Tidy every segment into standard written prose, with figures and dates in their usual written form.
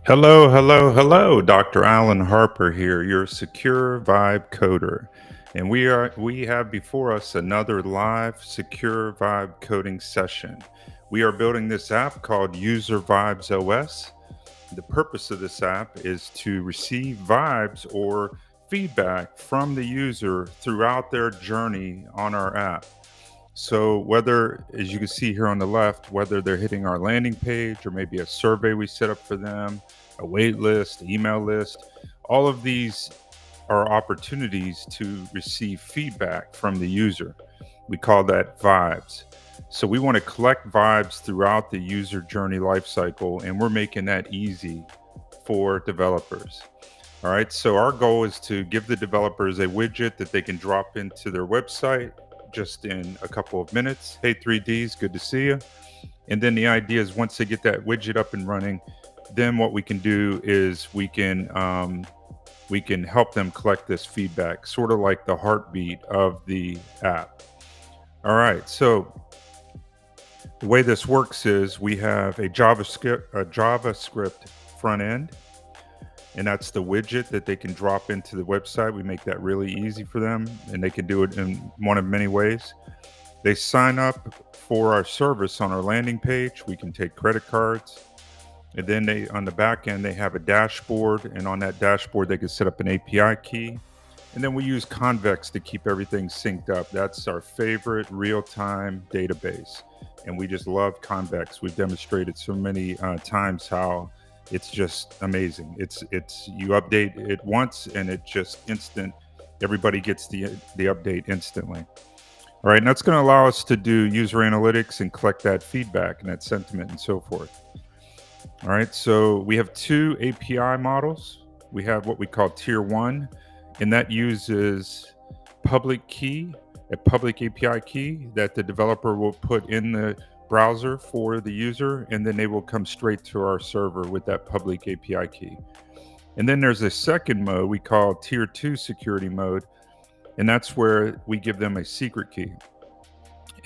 Hello, hello, hello. Dr. Alan Harper here, your secure vibe coder. And we have before us another live secure vibe coding session. We are building this app called User Vibes OS. The purpose of this app is to receive vibes or feedback from the user throughout their journey on our app. So, whether, as you can see here on the left, whether they're hitting our landing page or maybe a survey we set up for them, a wait list, email list, all of these are opportunities to receive feedback from the user. We call that vibes. So, we want to collect vibes throughout the user journey lifecycle, and we're making that easy for developers. All right. So our goal is to give the developers a widget that they can drop into their website just in a couple of minutes. Hey, 3Ds, good to see you. And then the idea is once they get that widget up and running, then what we can do is we can help them collect this feedback, sort of like the heartbeat of the app. All right. So the way this works is we have a JavaScript front end, and that's the widget that they can drop into the website. We make that really easy for them, and they can do it in one of many ways. They sign up for our service on our landing page. We can take credit cards, and then on the back end, they have a dashboard, and on that dashboard, they can set up an API key. And then we use Convex to keep everything synced up. That's our favorite real-time database, and we just love Convex. We've demonstrated so many times how it's just amazing. It's you update it once and it just instant. Everybody gets the update instantly. All right, and that's going to allow us to do user analytics and collect that feedback and that sentiment and so forth. All right, so we have two API models. We have what we call tier one, and that uses public key, a public API key that the developer will put in the browser for the user, and then they will come straight to our server with that public API key. And then there's a second mode we call tier two security mode, and that's where we give them a secret key.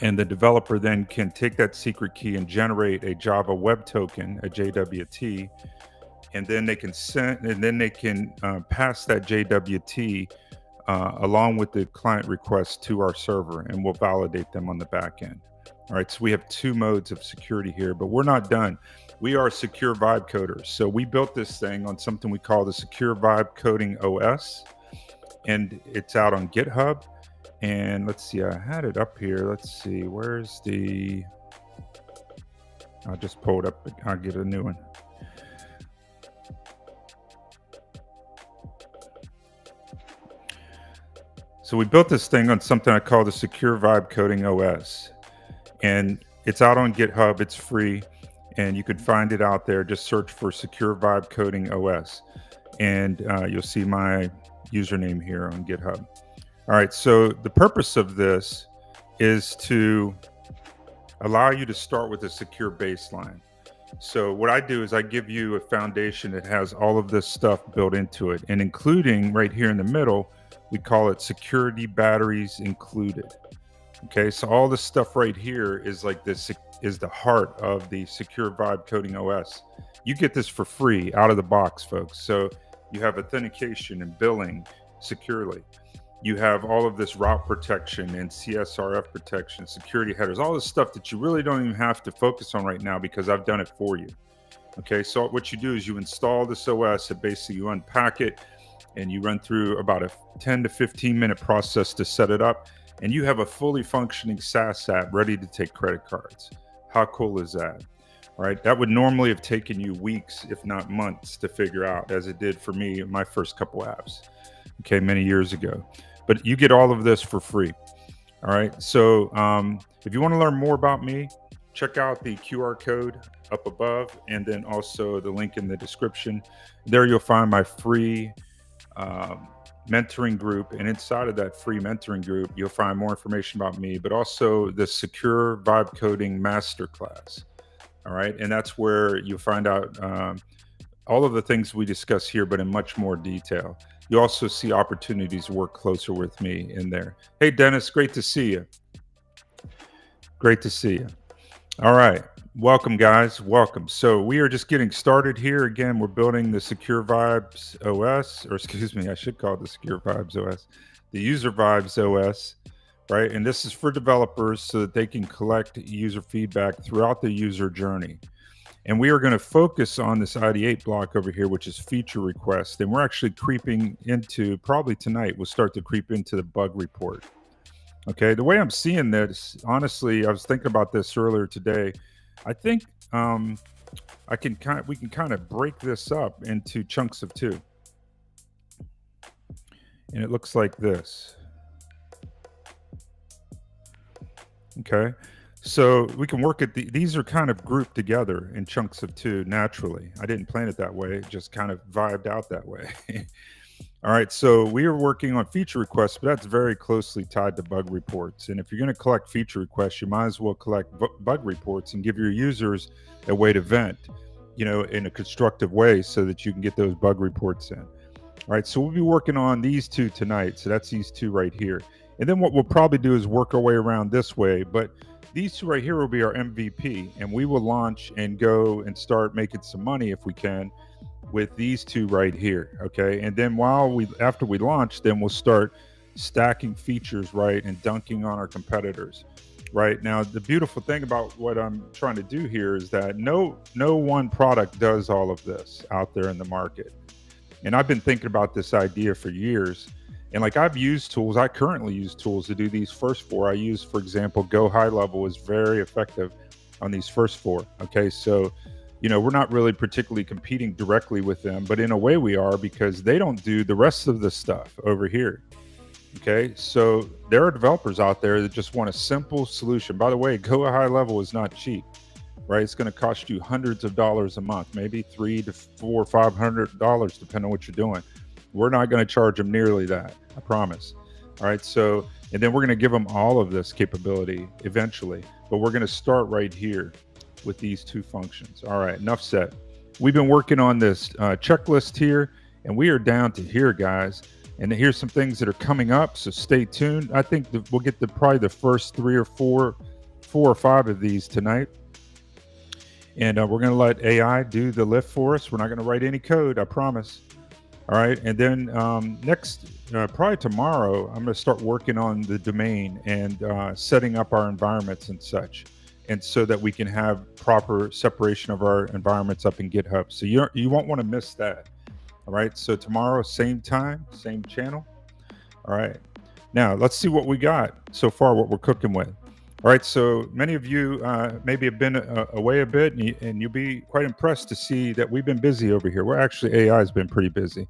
And the developer then can take that secret key and generate a Java Web Token, a JWT, and then they can pass that JWT along with the client request to our server, and we'll validate them on the back end. All right, so we have two modes of security here, but we're not done. We are secure vibe coders. So we built this thing on something we call the Secure Vibe Coding OS, and it's out on GitHub. And let's see, I had it up here. Let's see, I'll just pull it up. I'll get a new one. So we built this thing on something I call the Secure Vibe Coding OS. And it's out on GitHub. It's free, and you can find it out there. Just search for Secure Vibe Coding OS, and you'll see my username here on GitHub. All right, so the purpose of this is to allow you to start with a secure baseline. So what I do is I give you a foundation that has all of this stuff built into it, and including right here in the middle, we call it security batteries included. Okay, so all this stuff right here is like this is the heart of the Secure Vibe Coding OS. You get this for free out of the box, folks. So you have authentication and billing securely. You have all of this route protection and CSRF protection, security headers, all this stuff that you really don't even have to focus on right now because I've done it for you. Okay, so what you do is you install this OS, and basically you unpack it, and you run through about a 10 to 15 minute process to set it up. And you have a fully functioning SaaS app ready to take credit cards. How cool is that? All right. That would normally have taken you weeks, if not months, to figure out, as it did for me in my first couple apps, okay, many years ago. But you get all of this for free. All right. So if you want to learn more about me, check out the QR code up above, and then also the link in the description. There you'll find my free mentoring group, and inside of that free mentoring group you'll find more information about me, but also the Secure Vibe Coding Masterclass. All right, and that's where you'll find out all of the things we discuss here, but in much more detail. You also see opportunities to work closer with me in there. Hey Dennis, great to see you. Great to see you. All right, Welcome, guys. Welcome. So we are just getting started here. Again, we're building the Secure Vibes OS, or excuse me, I should call it the Secure Vibes OS, the User Vibes OS, right? And this is for developers so that they can collect user feedback throughout the user journey. And we are going to focus on this ID8 block over here, which is feature request. And we're actually creeping into, probably tonight, we'll start to creep into the bug report. Okay, the way I'm seeing this, honestly, I was thinking about this earlier today. I think we can kind of break this up into chunks of two, and it looks like this. Okay, so we can work at these are kind of grouped together in chunks of two naturally. I didn't plan it that way; it just kind of vibed out that way. All right, so we are working on feature requests, but that's very closely tied to bug reports. And if you're going to collect feature requests, you might as well collect bug reports and give your users a way to vent, in a constructive way so that you can get those bug reports in. All right, so we'll be working on these two tonight. So that's these two right here. And then what we'll probably do is work our way around this way. But these two right here will be our MVP, and we will launch and go and start making some money if we can with these two right here. Okay, and then after we launch, then we'll start stacking features, right, and dunking on our competitors. Right now, the beautiful thing about what I'm trying to do here is that no one product does all of this out there in the market. And I've been thinking about this idea for years. And like I've used tools, I currently use tools to do these first four. I use, for example, Go High Level is very effective on these first four. Okay, so we're not really particularly competing directly with them, but in a way we are because they don't do the rest of the stuff over here. Okay, so there are developers out there that just want a simple solution. By the way, Go High Level is not cheap, right? It's going to cost you hundreds of dollars a month, maybe $300 to $400, $500, depending on what you're doing. We're not going to charge them nearly that, I promise. All right, so, and then we're going to give them all of this capability eventually, but we're going to start right here with these two functions. All right, enough said. We've been working on this checklist here, and we are down to here, guys. And here's some things that are coming up, so stay tuned. I think we'll get probably the first four or five of these tonight. And we're going to let AI do the lift for us. We're not going to write any code, I promise. All right, and then next, probably tomorrow, I'm going to start working on the domain and setting up our environments and such, and so that we can have proper separation of our environments up in GitHub. So you won't want to miss that. All right, so tomorrow, same time, same channel. All right, now let's see what we got so far, what we're cooking with. All right, so many of you maybe have been away a bit, and you'll be quite impressed to see that we've been busy over here. AI has been pretty busy.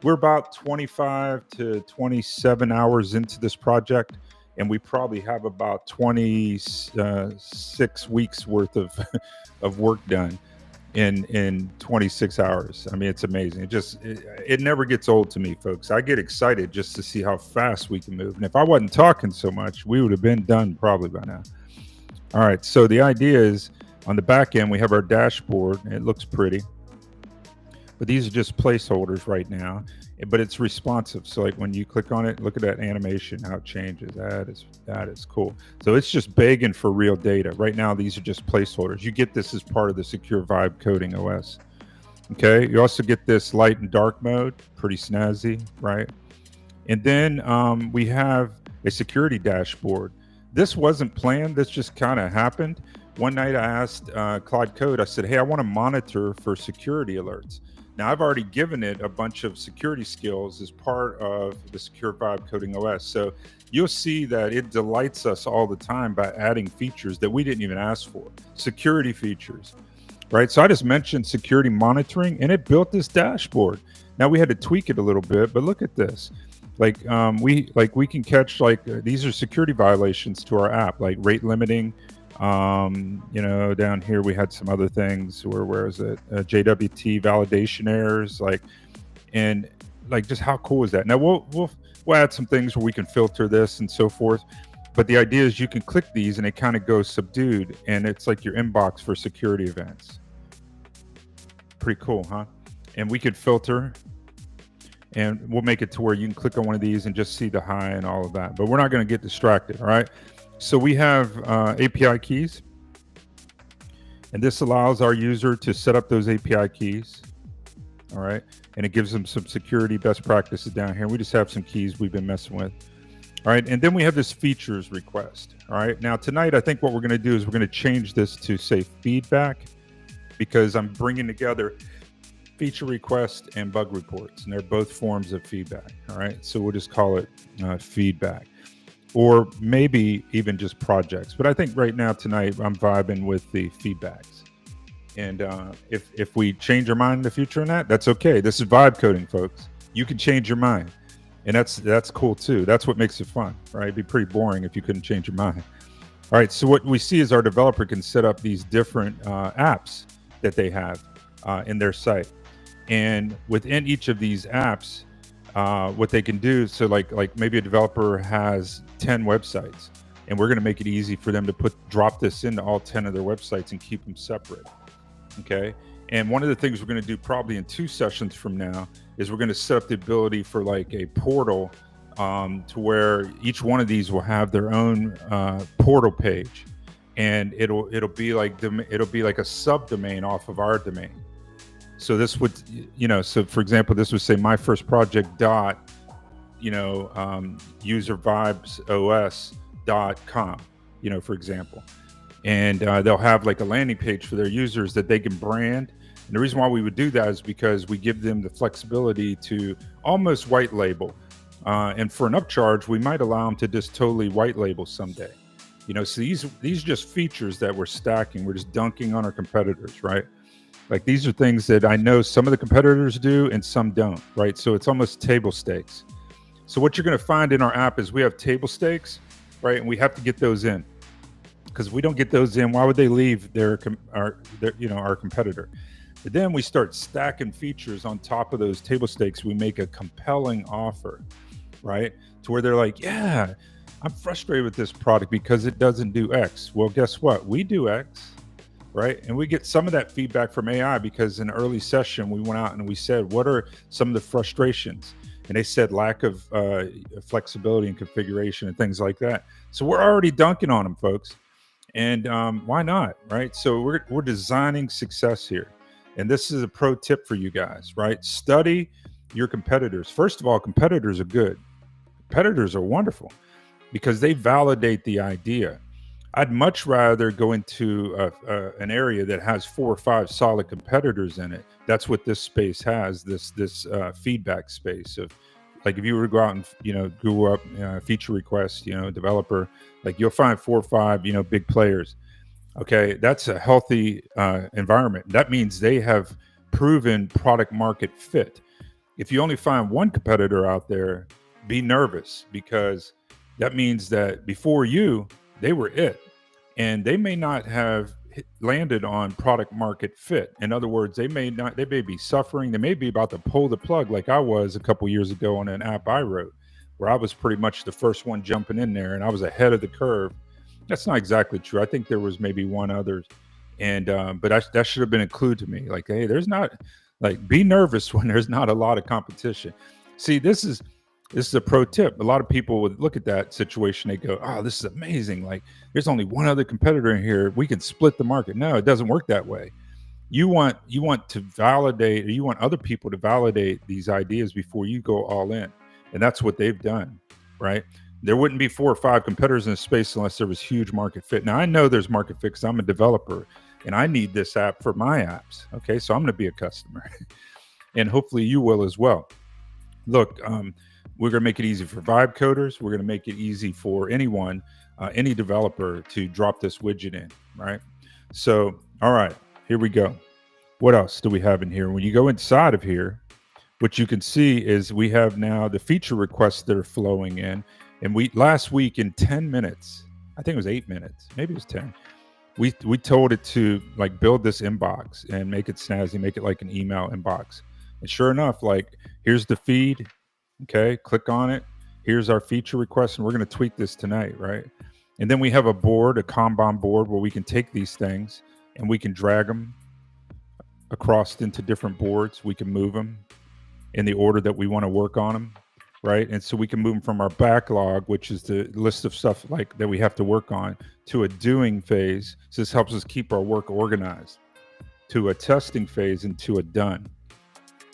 We're about 25 to 27 hours into this project, and we probably have about 26 weeks worth of work done in 26 hours. I mean, it's amazing. It never gets old to me, folks. I get excited just to see how fast we can move. And if I wasn't talking so much, we would have been done probably by now. All right, so the idea is on the back end, we have our dashboard. It looks pretty, but these are just placeholders right now, but it's responsive. So like when you click on it, look at that animation, how it changes. That is cool. So it's just begging for real data. Right now, these are just placeholders. You get this as part of the Secure Vibe Coding OS. Okay, you also get this light and dark mode, pretty snazzy, right? And then we have a security dashboard. This wasn't planned, this just kind of happened. One night I asked Claude Code, I said, hey, I want to monitor for security alerts. Now, I've already given it a bunch of security skills as part of the Secure Vibe Coding OS. So you'll see that it delights us all the time by adding features that we didn't even ask for, security features, right? So I just mentioned security monitoring, and it built this dashboard. Now we had to tweak it a little bit, but look at this. We can catch these are security violations to our app, like rate limiting. Down here we had some other things. Where is it? JWT validation errors, and just how cool is that? Now we'll add some things where we can filter this and so forth. But the idea is you can click these and it kind of goes subdued, and it's like your inbox for security events. Pretty cool, huh? And we could filter, and we'll make it to where you can click on one of these and just see the high and all of that. But we're not going to get distracted, all right? So we have API keys, And this allows our user to set up those API keys. All right. And it gives them some security best practices down here. We just have some keys we've been messing with. All right. And then we have this features request. All right. Now, tonight, I think what we're going to do is we're going to change this to say feedback, because I'm bringing together feature request and bug reports, and they're both forms of feedback. All right. So we'll just call it feedback, or maybe even just projects. But I think right now, tonight, I'm vibing with the feedbacks. And if we change our mind in the future on that, that's okay. This is vibe coding, folks. You can change your mind, and that's cool too. That's what makes it fun, right? It'd be pretty boring if you couldn't change your mind. All right. So what we see is our developer can set up these different apps that they have in their site, and within each of these apps, what they can do. So like maybe a developer has 10 websites, and we're going to make it easy for them to drop this into all 10 of their websites and keep them separate. Okay. And one of the things we're going to do probably in 2 sessions from now is we're going to set up the ability for like a portal to where each one of these will have their own portal page, and it'll be like a subdomain off of our domain. So this would, so for example, this would say my first project dot, uservibesos.com, for example. And they'll have like a landing page for their users that they can brand. And the reason why we would do that is because we give them the flexibility to almost white label. And for an upcharge, we might allow them to just totally white label someday. So these are just features that we're stacking. We're just dunking on our competitors, right? Like these are things that I know some of the competitors do and some don't, right? So it's almost table stakes. So what you're going to find in our app is we have table stakes, right? And we have to get those in. Because if we don't get those in, why would they leave our competitor? But then we start stacking features on top of those table stakes. We make a compelling offer, right? To where they're like, yeah, I'm frustrated with this product because it doesn't do X. Well, guess what? We do X, right? And we get some of that feedback from AI, because in an early session, we went out and we said, what are some of the frustrations? And they said lack of flexibility and configuration and things like that. So we're already dunking on them, folks. And why not, right? So we're designing success here. And this is a pro tip for you guys, right? Study your competitors. First of all, competitors are good. Competitors are wonderful because they validate the idea. I'd much rather go into an area that has 4 or 5 solid competitors in it. That's what this space has, this feedback space of, like if you were to go out and Google up feature request, developer, like you'll find 4 or 5 big players. Okay, that's a healthy environment. That means they have proven product market fit. If you only find one competitor out there, be nervous, because that means that before you, they were it, and they may not have landed on product market fit. In other words, they may be suffering. They may be about to pull the plug, like I was a couple years ago on an app I wrote, where I was pretty much the first one jumping in there and I was ahead of the curve. That's not exactly true. I think there was maybe one other, and but that should have been a clue to me. Like, hey, there's not, like, be nervous when there's not a lot of competition. See, this is a pro tip. A lot of people would look at that situation, they go, oh, this is amazing. Like, there's only one other competitor in here. We can split the market. No, it doesn't work that way. You want to validate, or you want other people to validate these ideas before you go all in. And that's what they've done, right? There wouldn't be 4 or 5 competitors in the space unless there was huge market fit. Now, I know there's market fit because I'm a developer and I need this app for my apps. Okay, so I'm going to be a customer and hopefully you will as well. Look, we're going to make it easy for vibe coders. We're going to make it easy for anyone, any developer, to drop this widget in, right? So, all right, here we go. What else do we have in here? When you go inside of here, what you can see is we have now the feature requests that are flowing in. And last week in 10 minutes, I think it was 8 minutes, maybe it was 10. We told it to like build this inbox and make it snazzy, make it like an email inbox. And sure enough, like, here's the feed. Okay, click on it. Here's our feature request, and we're going to tweak this tonight, right? And then we have a board, a Kanban board, where we can take these things and we can drag them across into different boards. We can move them in the order that we want to work on them. right? And so we can move them from our backlog, which is the list of stuff like that we have to work on, to a doing phase. So this helps us keep our work organized, to a testing phase, and to a done.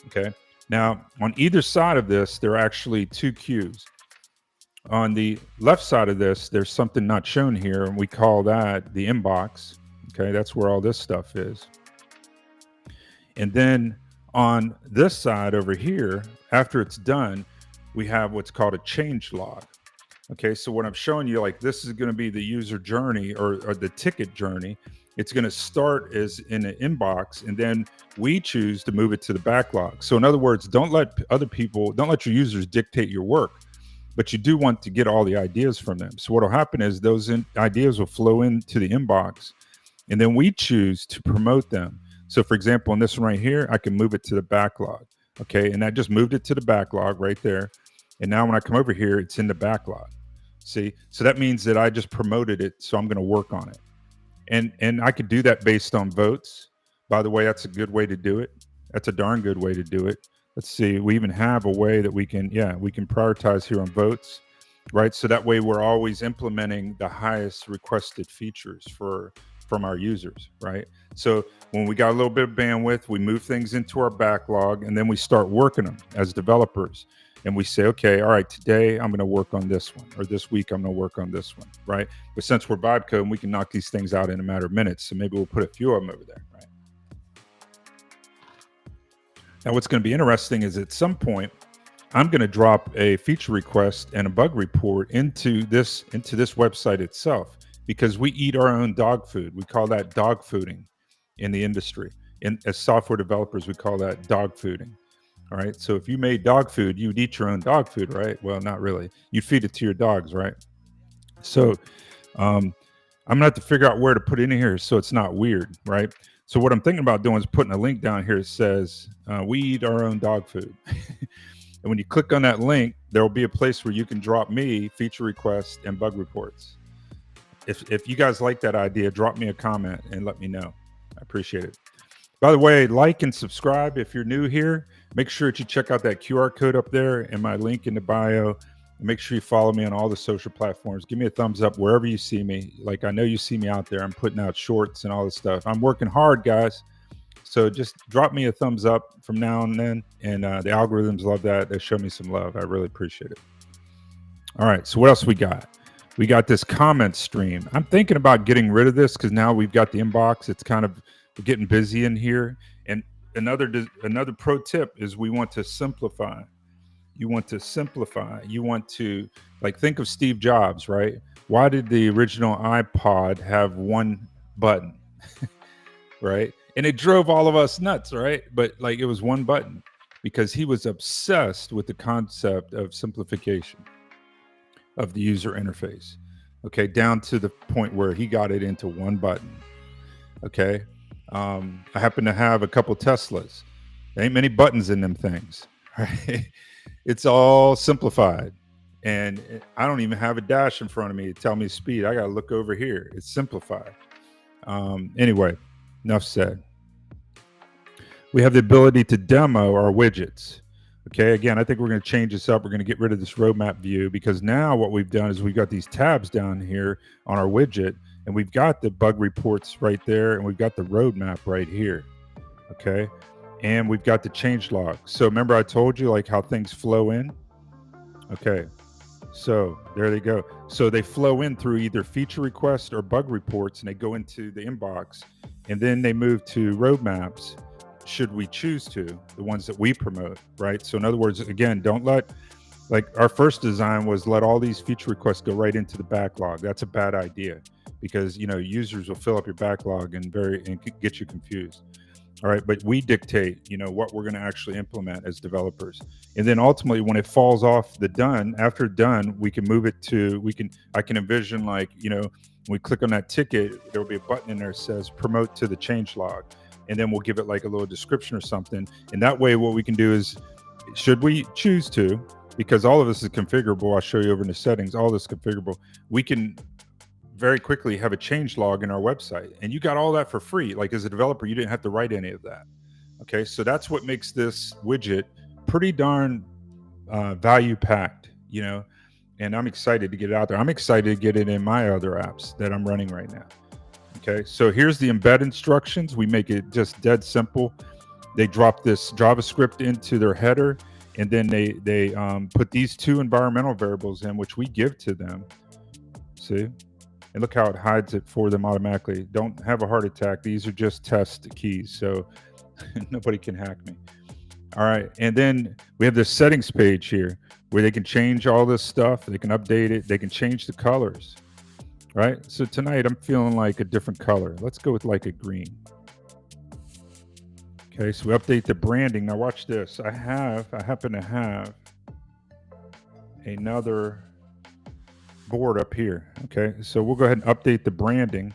Okay. Now, on either side of this, there are actually two queues. On the left side of this, there's something not shown here, and we call that the inbox. Okay, that's where all this stuff is. And then on this side over here, after it's done, we have what's called a change log. Okay, so what I'm showing you, like this is going to be the user journey or the ticket journey. It's going to start as in an inbox, and then we choose to move it to the backlog. So in other words, don't let your users dictate your work, but you do want to get all the ideas from them. So what will happen is those ideas will flow into the inbox, and then we choose to promote them. So for example, in this one right here, I can move it to the backlog. Okay, and I just moved it to the backlog right there. And now when I come over here, it's in the backlog. See, so that means that I just promoted it, so I'm going to work on it. And I could do that based on votes. By the way, that's a good way to do it. That's a darn good way to do it. Let's see, we even have a way that we can prioritize here on votes, right? So that way we're always implementing the highest requested features from our users, right? So when we got a little bit of bandwidth, we move things into our backlog, and then we start working them as developers. And we say, okay, all right, today I'm going to work on this one, or this week I'm going to work on this one, right? But since we're vibe coding, we can knock these things out in a matter of minutes. So maybe we'll put a few of them over there, right? Now, what's going to be interesting is at some point, I'm going to drop a feature request and a bug report into this website itself, because we eat our own dog food. We call that dog fooding in the industry. As software developers, we call that dog fooding. All right. So if you made dog food, you'd eat your own dog food, right? Well, not really. You'd feed it to your dogs, right? So I'm gonna have to figure out where to put it in here so it's not weird, right? So what I'm thinking about doing is putting a link down here that says we eat our own dog food. And when you click on that link, there will be a place where you can drop me feature requests and bug reports. If you guys like that idea, drop me a comment and let me know. I appreciate it. By the way, like and subscribe if you're new here. Make sure that you check out that QR code up there and my link in the bio. And make sure you follow me on all the social platforms. Give me a thumbs up wherever you see me. Like, I know you see me out there. I'm putting out shorts and all this stuff. I'm working hard, guys. So just drop me a thumbs up from now and then. And the algorithms love that. They show me some love. I really appreciate it. All right. So what else we got? We got this comment stream. I'm thinking about getting rid of this because now we've got the inbox. It's kind of getting busy in here. And another pro tip is we want to simplify. You want to simplify. You want to, like, think of Steve Jobs, right? Why did the original iPod have one button? Right? And it drove all of us nuts, right? But like, it was one button because he was obsessed with the concept of simplification of the user interface. Okay, down to the point where he got it into one button. Okay. I happen to have a couple Teslas. There ain't many buttons in them things, right? It's all simplified. And I don't even have a dash in front of me to tell me speed. I got to look over here. It's simplified. Anyway, enough said. We have the ability to demo our widgets. Okay, again, I think we're going to change this up. We're going to get rid of this roadmap view because now what we've done is we've got these tabs down here on our widget, and we've got the bug reports right there, and we've got the roadmap right here. Okay, and we've got the change log. So remember I told you like how things flow in? Okay, so there they go. So they flow in through either feature requests or bug reports, and they go into the inbox, and then they move to roadmaps, should we choose to, the ones that we promote, right? So in other words, again, don't let, like, our first design was let all these feature requests go right into the backlog. That's a bad idea because, you know, users will fill up your backlog and get you confused. All right, but we dictate, you know, what we're going to actually implement as developers. And then ultimately when it falls off the done, after done, we can move it to, I can envision, like, you know, when we click on that ticket, there'll be a button in there that says promote to the change log. And then we'll give it like a little description or something. And that way what we can do is, should we choose to, because all of this is configurable, I'll show you over in the settings, all this is configurable, we can very quickly have a change log in our website. And you got all that for free. Like, as a developer, you didn't have to write any of that. Okay, so that's what makes this widget pretty darn value packed, and I'm excited to get it out there. I'm excited to get it in my other apps that I'm running right now. Okay, so here's the embed instructions. We make it just dead simple. They drop this JavaScript into their header, and then they put these two environmental variables in, which we give to them. See? And look how it hides it for them automatically. Don't have a heart attack. These are just test keys, so nobody can hack me. All right, and then we have this settings page here where they can change all this stuff. They can update it. They can change the colors, right? So tonight I'm feeling like a different color. Let's go with like a green. Okay, so we update the branding. Now watch this. I happen to have another board up here. Okay, so we'll go ahead and update the branding,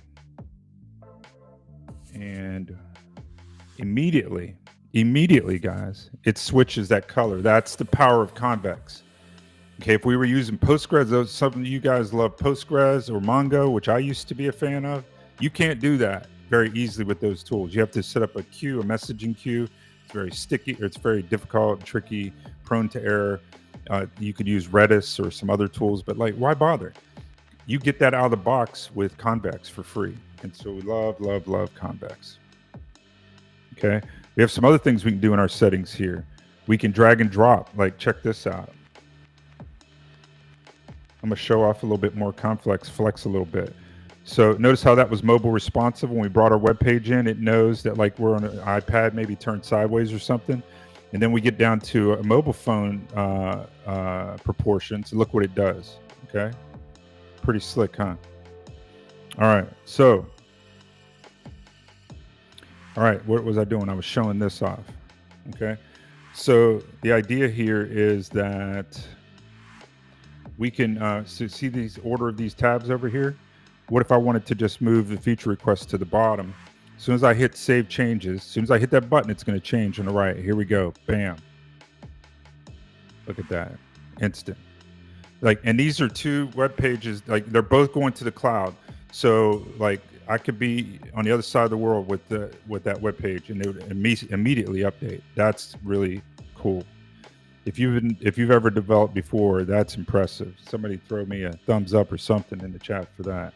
and immediately guys, it switches that color. That's the power of Convex. Okay, if we were using Postgres, something you guys love, Postgres or Mongo, which I used to be a fan of, you can't do that very easily with those tools. You have to set up a queue, a messaging queue. It's very sticky, or it's very difficult, tricky, prone to error. You could use Redis or some other tools, but like, why bother? You get that out of the box with Convex for free. And so we love Convex. Okay, we have some other things we can do in our settings here. We can drag and drop, like check this out. I'm gonna show off a little bit more flex a little bit. So notice how that was mobile responsive. When we brought our web page in, it knows that like we're on an iPad, maybe turned sideways or something. And then we get down to a mobile phone proportions. Look what it does. Okay, pretty slick, huh? All right, so what was I doing? I was showing this off. Okay, so the idea here is that we can see these order of these tabs over here. What if I wanted to just move the feature request to the bottom? As soon as I hit save changes, as soon as I hit that button, it's going to change on the right. Here we go. Bam. Look at that. Instant. Like, and these are two web pages, like they're both going to the cloud. So like I could be on the other side of the world with that web page, and they would immediately update. That's really cool. If you've ever developed before, that's impressive. Somebody throw me a thumbs up or something in the chat for that.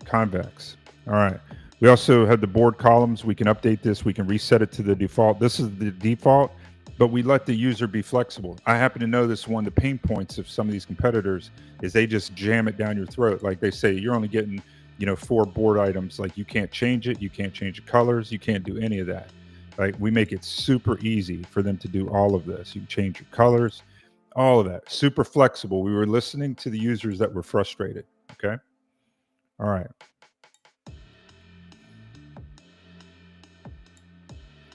Convex. All right. We also have the board columns. We can update this. We can reset it to the default. This is the default, but we let the user be flexible. I happen to know this one of the pain points of some of these competitors is they just jam it down your throat. Like they say, you're only getting, 4 board items. Like you can't change it. You can't change the colors. You can't do any of that. Right? We make it super easy for them to do all of this. You can change your colors, all of that. Super flexible. We were listening to the users that were frustrated. Okay. All right.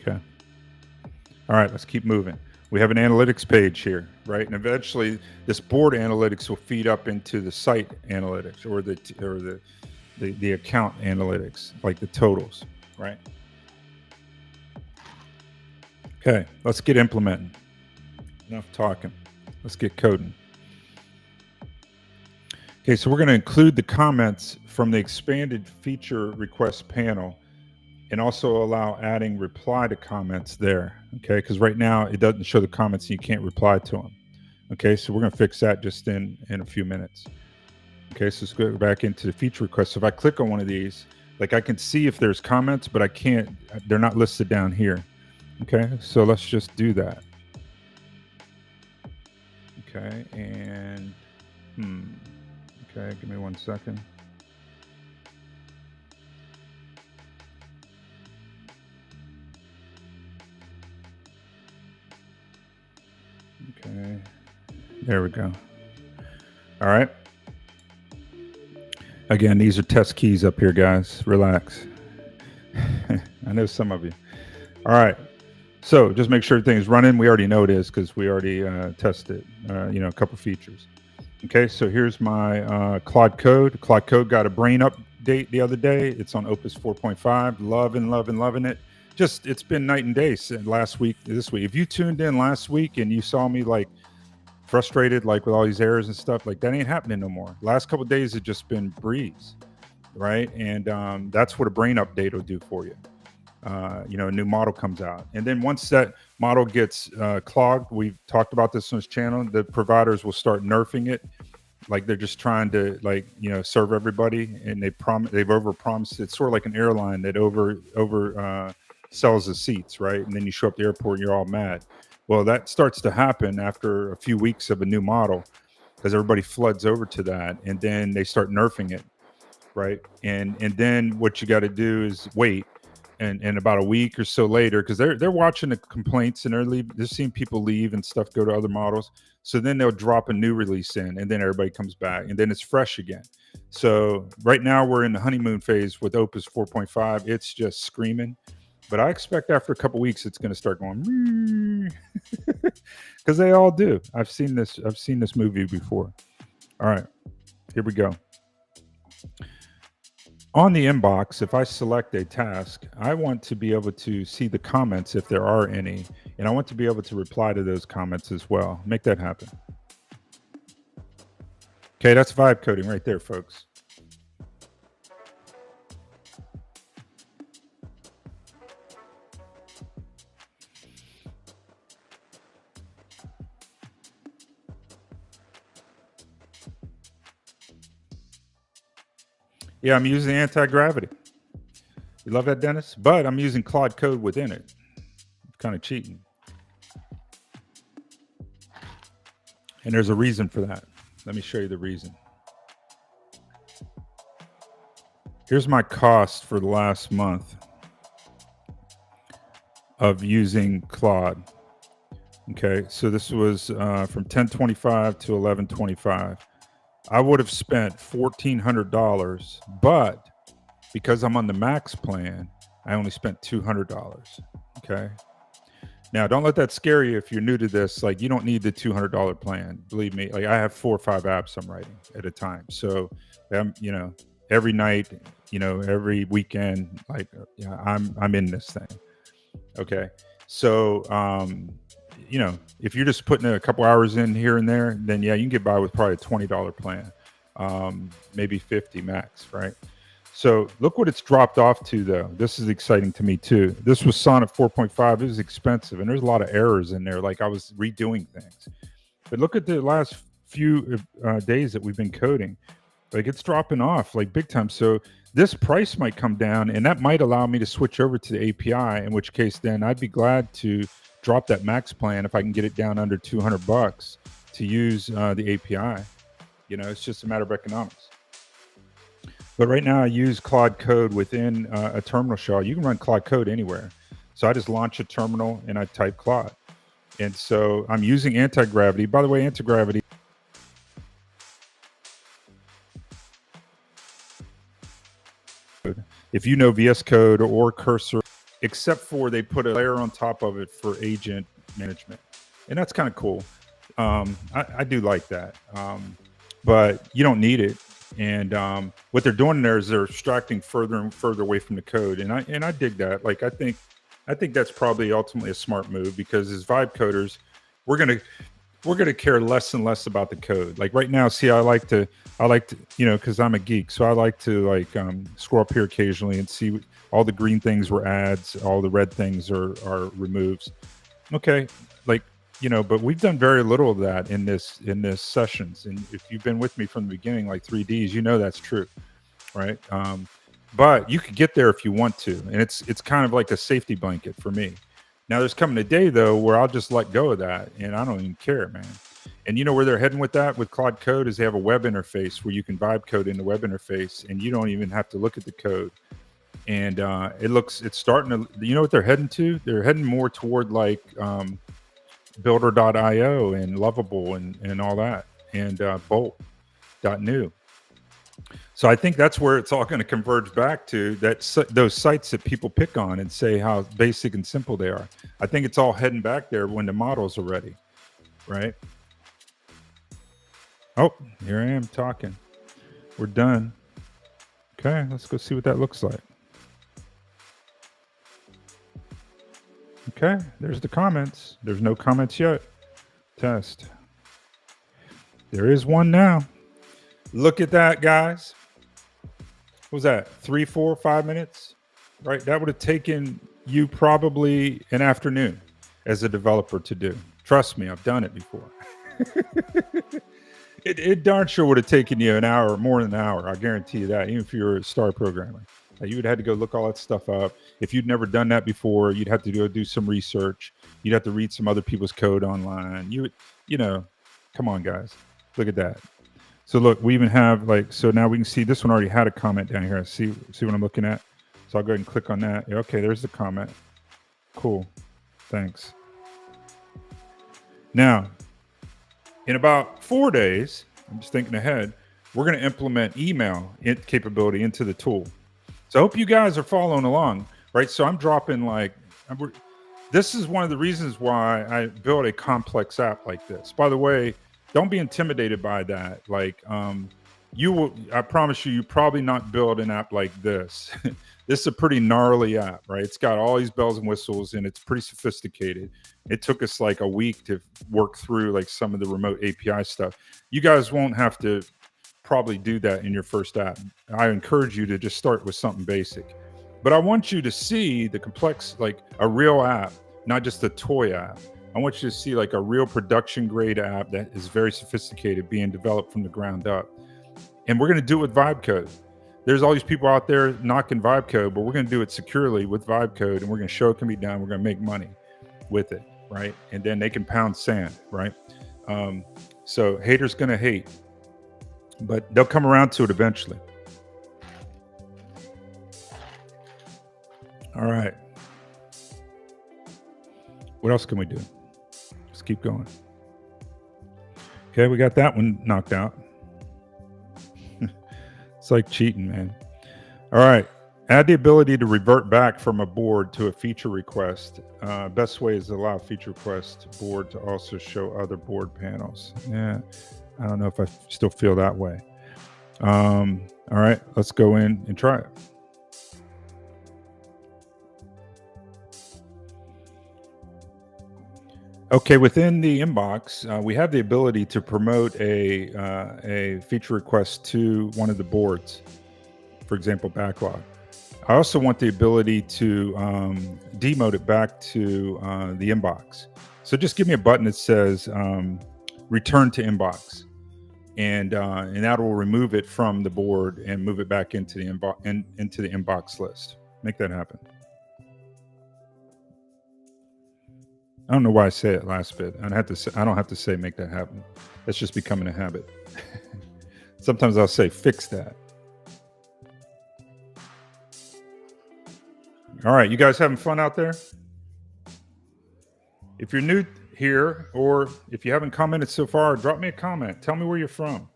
Okay. All right, let's keep moving. We have an analytics page here, right? And eventually this board analytics will feed up into the site analytics or the account analytics, like the totals, right? Okay, let's get implementing. Enough talking. Let's get coding. Okay, so we're going to include the comments from the expanded feature request panel and also allow adding reply to comments there. Okay, because right now it doesn't show the comments and you can't reply to them. Okay, so we're going to fix that just in a few minutes. Okay, so let's go back into the feature request. So if I click on one of these, like I can see if there's comments, but I can't, they're not listed down here. Okay, so let's just do that. Okay, and okay, give me 1 second. Okay, there we go. All right. Again, these are test keys up here, guys. Relax. I know some of you. All right. So just make sure everything's running. We already know it is because we already tested, a couple features. Okay, so here's my Claude Code. Claude Code got a brain update the other day. It's on Opus 4.5. Loving it. Just, it's been night and day since last week, this week. If you tuned in last week and you saw me like frustrated, like with all these errors and stuff, like that ain't happening no more. Last couple of days have just been breeze, right? And that's what a brain update will do for you. a new model comes out. And then once that model gets clogged, we've talked about this on this channel, the providers will start nerfing it. Like they're just trying to serve everybody, and they've overpromised. It's sort of like an airline that over sells the seats, right? And then you show up at the airport and you're all mad. Well, that starts to happen after a few weeks of a new model because everybody floods over to that, and then they start nerfing it, right? And then what you got to do is wait, and about a week or so later, because they're watching the complaints and they're seeing people leave and stuff go to other models. So then they'll drop a new release in, and then everybody comes back, and then it's fresh again. So right now we're in the honeymoon phase with Opus 4.5. It's just screaming, but I expect after a couple weeks it's going to start going because they all do. I've seen this movie before. All right, here we go. On the inbox, if I select a task, I want to be able to see the comments if there are any, and I want to be able to reply to those comments as well. Make that happen. Okay, that's vibe coding right there, folks. Yeah, I'm using anti-gravity. You love that, Dennis? But I'm using Claude Code within it. Kind of cheating. And there's a reason for that. Let me show you the reason. Here's my cost for the last month of using Claude. Okay, so this was from 1025 to 1125. I would have spent $1,400, but because I'm on the max plan, I only spent $200. Okay. Now, don't let that scare you if you're new to this. Like, you don't need the $200 plan. Believe me. Like, I have 4 or 5 apps I'm writing at a time. So, every night, every weekend, like, I'm in this thing. Okay. So, if you're just putting a couple hours in here and there, then yeah, you can get by with probably a $20 plan, maybe 50 max, right? So look what it's dropped off to, though. This is exciting to me too. This was Sonnet 4.5. It was expensive, and there's a lot of errors in there. Like I was redoing things, but look at the last few days that we've been coding. Like it's dropping off like big time. So this price might come down, and that might allow me to switch over to the API. In which case, then I'd be glad to drop that max plan if I can get it down under $200 to use the API. It's just a matter of economics. But right now I use Claude Code within a terminal shell. You can run Claude Code anywhere. So I just launch a terminal and I type Claude. And so I'm using anti-gravity. By the way, anti-gravity, if you know VS Code or Cursor, except for they put a layer on top of it for agent management. And that's kind of cool. I do like that. But you don't need it. And what they're doing there is they're extracting further and further away from the code. And I dig that. Like, I think that's probably ultimately a smart move, because as vibe coders, we're gonna care less and less about the code. Like right now, see, I like to, because I'm a geek, so I like to scroll up here occasionally and see all the green things were adds, all the red things are removes. Okay, but we've done very little of that in this sessions. And if you've been with me from the beginning, like 3Ds, that's true, right? But you could get there if you want to, and it's kind of like a safety blanket for me. Now there's coming a day though where I'll just let go of that, and I don't even care, man. And where they're heading with that with Claude Code is they have a web interface where you can vibe code in the web interface, and you don't even have to look at the code. And it's starting to, what they're heading to? They're heading more toward like Builder.io and Lovable and all that, and Bolt.new. So I think that's where it's all going to converge back to, those sites that people pick on and say how basic and simple they are. I think it's all heading back there when the models are ready, right? Oh, here I am talking. We're done. Okay, let's go see what that looks like. Okay, there's the comments. There's no comments yet. Test. There is one now. Look at that, guys. What was that? 3, 4, 5 minutes? Right? That would have taken you probably an afternoon as a developer to do. Trust me, I've done it before. It darn sure would have taken you an hour, more than an hour. I guarantee you that, even if you're a star programmer. You would have had to go look all that stuff up. If you'd never done that before, you'd have to go do some research. You'd have to read some other people's code online. You know, come on, guys. Look at that. So look, we even have so now we can see this one already had a comment down here. See what I'm looking at? So I'll go ahead and click on that. Yeah, okay, there's the comment. Cool. Thanks. Now, in about 4 days, I'm just thinking ahead, we're going to implement email capability into the tool. So I hope you guys are following along, right? So I'm dropping this is one of the reasons why I built a complex app like this. By the way, don't be intimidated by that. I promise you probably not build an app like this. This is a pretty gnarly app, right? It's got all these bells and whistles and it's pretty sophisticated. It took us like a week to work through some of the remote API stuff. You guys won't have to probably do that in your first app. I encourage you to just start with something basic. But I want you to see the complex, a real app, not just a toy app. I want you to see a real production grade app that is very sophisticated, being developed from the ground up. And we're going to do it with Vibe Code. There's all these people out there knocking Vibe Code, but we're going to do it securely with Vibe Code, and we're going to show it can be done. We're going to make money with it, right? And then they can pound sand, right? So haters going to hate, but they'll come around to it eventually. All right. What else can we do? Let's keep going. Okay, we got that one knocked out. It's like cheating, man. All right. Add the ability to revert back from a board to a feature request. Best way is to allow feature request board to also show other board panels. Yeah, I don't know if I still feel that way. All right, let's go in and try it. Okay, within the inbox, we have the ability to promote a feature request to one of the boards, for example, backlog. I also want the ability to demote it back to the inbox. So just give me a button that says return to inbox, and that will remove it from the board and move it back into the inbox list. Make that happen. I don't know why I say it last bit. I don't have to say make that happen. That's just becoming a habit. Sometimes I'll say fix that. All right, you guys having fun out there? If you're new here, or if you haven't commented so far, drop me a comment. Tell me where you're from.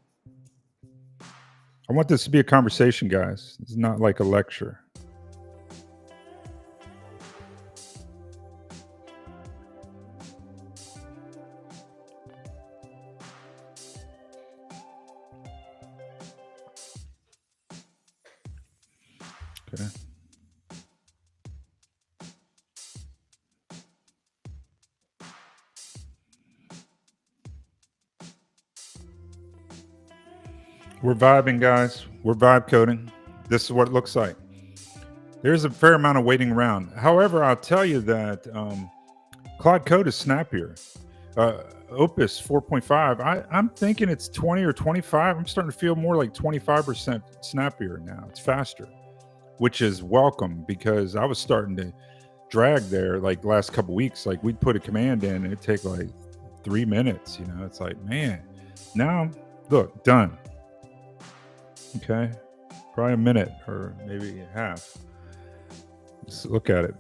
I want this to be a conversation, guys. It's not like a lecture. Okay. We're vibing, guys. We're vibe coding. This is what it looks like. There's a fair amount of waiting around. However, I'll tell you that Claude Code is snappier. Opus 4.5, I'm thinking it's 20 or 25. I'm starting to feel more like 25% snappier now. It's faster, which is welcome, because I was starting to drag there the last couple weeks. We'd put a command in and it'd take 3 minutes. It's man, now look, done. Okay, probably a minute or maybe half. Let's look at it.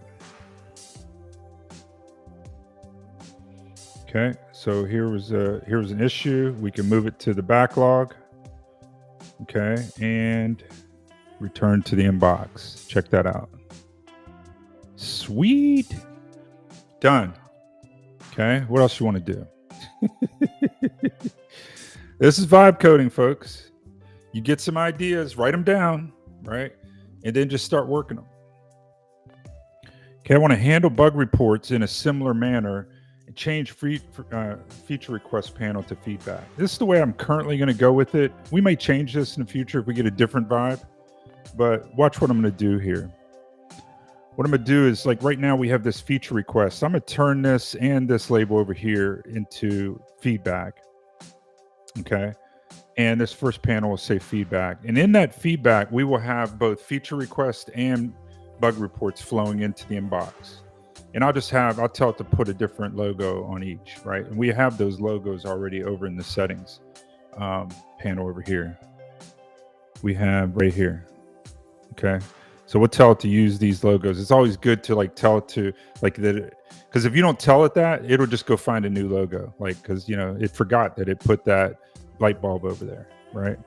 Okay, so here was an issue. We can move it to the backlog. Okay, and return to the inbox. Check that out. Sweet. Done. Okay, what else you want to do? This is vibe coding, folks. You get some ideas, write them down, right? And then just start working them. Okay, I want to handle bug reports in a similar manner and change feature request panel to feedback. This is the way I'm currently going to go with it. We may change this in the future if we get a different vibe, but watch what I'm going to do here. What I'm going to do is, like, right now we have this feature request. I'm going to turn this and this label over here into feedback. Okay. And this first panel will say feedback. And in that feedback, we will have both feature requests and bug reports flowing into the inbox. And I'll tell it to put a different logo on each, right? And we have those logos already over in the settings panel over here. We have right here. Okay. So we'll tell it to use these logos. It's always good to like tell it to like that, because if you don't tell it that, it'll just go find a new logo. Like, because it forgot that it put that light bulb over there, right?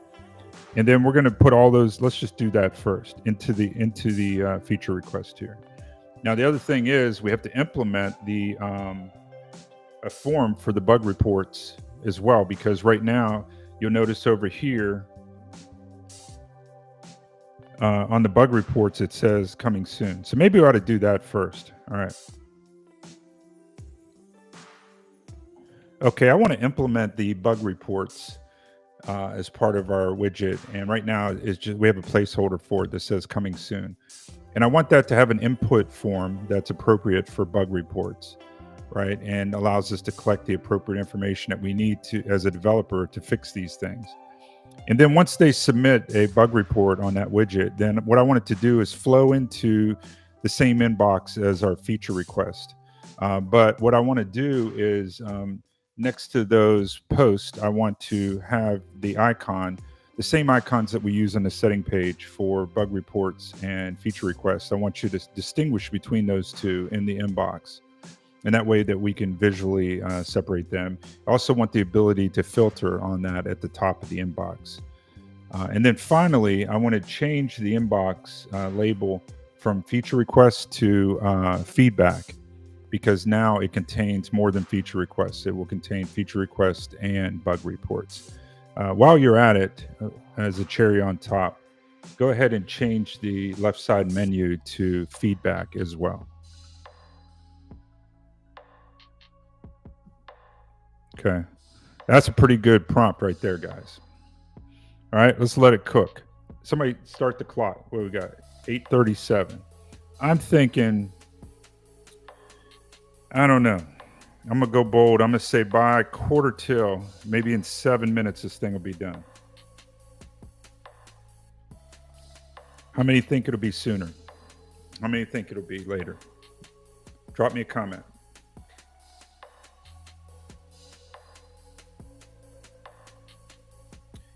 And then we're going to put all those. Let's just do that first into the feature request here. Now the other thing is we have to implement the a form for the bug reports as well, because right now you'll notice over here on the bug reports it says coming soon. So maybe we ought to do that first. All right. Okay, I want to implement the bug reports as part of our widget, and right now it's just we have a placeholder for it that says coming soon, and I want that to have an input form that's appropriate for bug reports, right, and allows us to collect the appropriate information that we need to as a developer to fix these things. And then once they submit a bug report on that widget, then what I want it to do is flow into the same inbox as our feature request. But what I want to do is next to those posts, I want to have the icon, the same icons that we use on the setting page for bug reports and feature requests. I want you to distinguish between those two in the inbox. And that way that we can visually separate them. I also want the ability to filter on that at the top of the inbox. And then finally, I want to change the inbox label from feature requests to feedback, because now it contains more than feature requests. It will contain feature requests and bug reports. While you're at it, as a cherry on top, go ahead and change the left side menu to feedback as well. Okay, that's a pretty good prompt right there, guys. All right, let's let it cook. Somebody start the clock. What we got? 8:37. I'm thinking, I don't know. I'm gonna go bold. I'm gonna say by quarter till, maybe in 7 minutes, this thing will be done. How many think it'll be sooner? How many think it'll be later? Drop me a comment.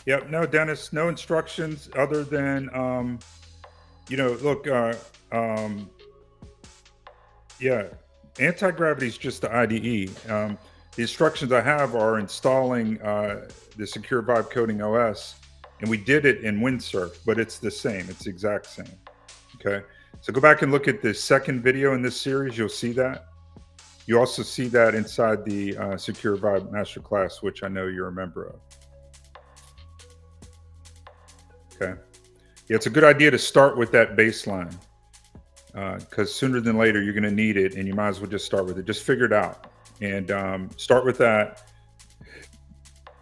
Yep. No, Dennis. No instructions other than, look. Yeah, anti-gravity is just the IDE. The instructions I have are installing the Secure Vibe Coding OS, and we did it in Windsurf, but it's the same. It's the exact same. Okay. So go back and look at the second video in this series. You'll see that. You also see that inside the Secure Vibe Masterclass, which I know you're a member of. Okay. Yeah, it's a good idea to start with that baseline, because sooner than later you're going to need it, and you might as well just start with it. Just figure it out and start with that.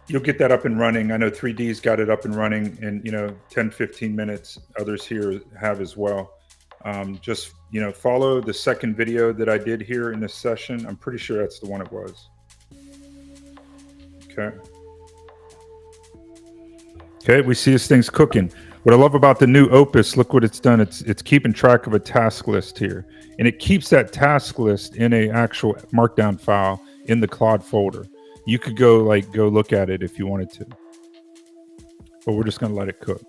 You'll get that up and running. I know 3D's got it up and running in 10, 15 minutes. Others here have as well. Just follow the second video that I did here in this session. I'm pretty sure that's the one it was. Okay. Okay, we see this thing's cooking. What I love about the new Opus, look what it's done. It's keeping track of a task list here, and it keeps that task list in a actual Markdown file in the Claude folder. You could go look at it if you wanted to, but we're just going to let it cook.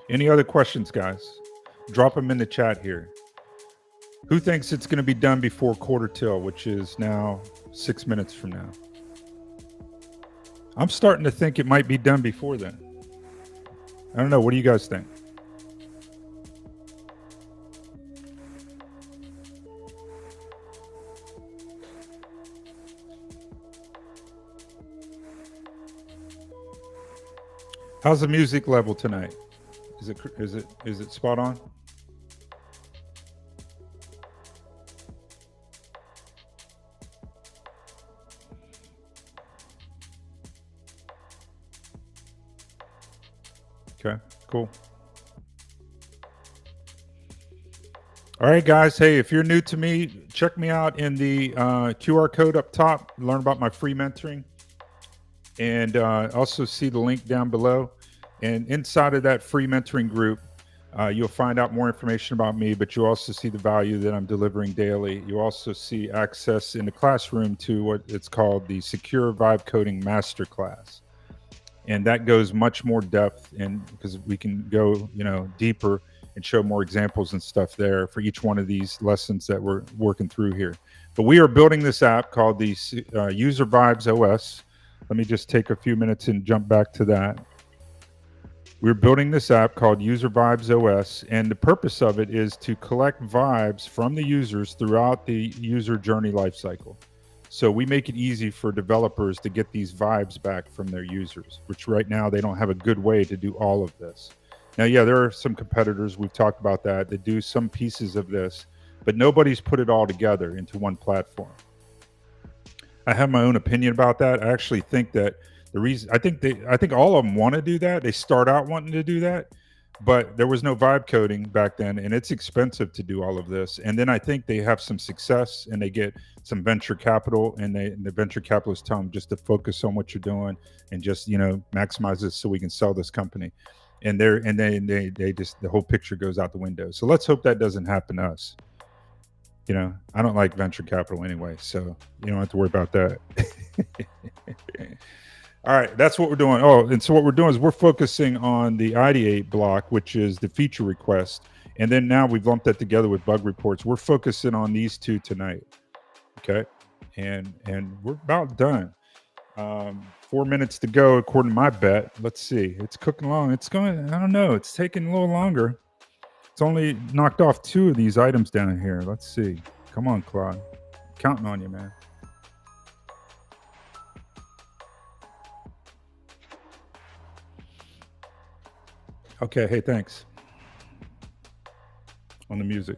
Any other questions, guys? Drop them in the chat here. Who thinks it's going to be done before quarter till, which is now 6 minutes from now? I'm starting to think it might be done before then. I don't know. What do you guys think? How's the music level tonight? Is it spot on? Okay, cool. All right, guys. Hey, if you're new to me, check me out in the QR code up top. Learn about my free mentoring, and also see the link down below. And inside of that free mentoring group, you'll find out more information about me, but you'll also see the value that I'm delivering daily. You also see access in the classroom to what it's called the Secure Vibe Coding Masterclass. And that goes much more depth, and because we can go, deeper and show more examples and stuff there for each one of these lessons that we're working through here. But we are building this app called the User Vibes OS. Let me just take a few minutes and jump back to that. We're building this app called User Vibes OS, and the purpose of it is to collect vibes from the users throughout the user journey lifecycle. So we make it easy for developers to get these vibes back from their users, which right now they don't have a good way to do all of this. Now, yeah, there are some competitors, we've talked about that do some pieces of this, but nobody's put it all together into one platform. I have my own opinion about that. I actually think that the reason I think all of them want to do that. They start out wanting to do that, but there was no vibe coding back then, and it's expensive to do all of this. And then I think they have some success, and they get some venture capital, and the venture capitalists tell them just to focus on what you're doing and just maximize this so we can sell this company. And they just, the whole picture goes out the window. So let's hope that doesn't happen to us. I don't like venture capital anyway, so you don't have to worry about that. All right, that's what we're doing. Oh, and so what we're doing is we're focusing on the ideate block, which is the feature request. And then now we've lumped that together with bug reports. We're focusing on these two tonight. Okay. And we're about done. 4 minutes to go, according to my bet. Let's see. It's cooking along. It's going, I don't know. It's taking a little longer. It's only knocked off 2 of these items down here. Let's see. Come on, Claude. Counting on you, man. Okay, hey, thanks. On the music.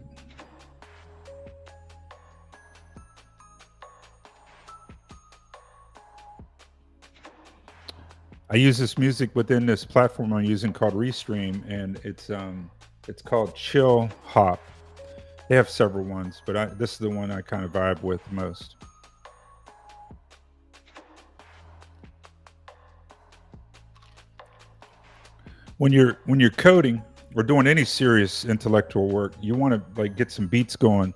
I use this music within this platform I'm using called Restream, and it's called Chill Hop. They have several ones, but this is the one I kind of vibe with most. When you're coding or doing any serious intellectual work, you want to like get some beats going.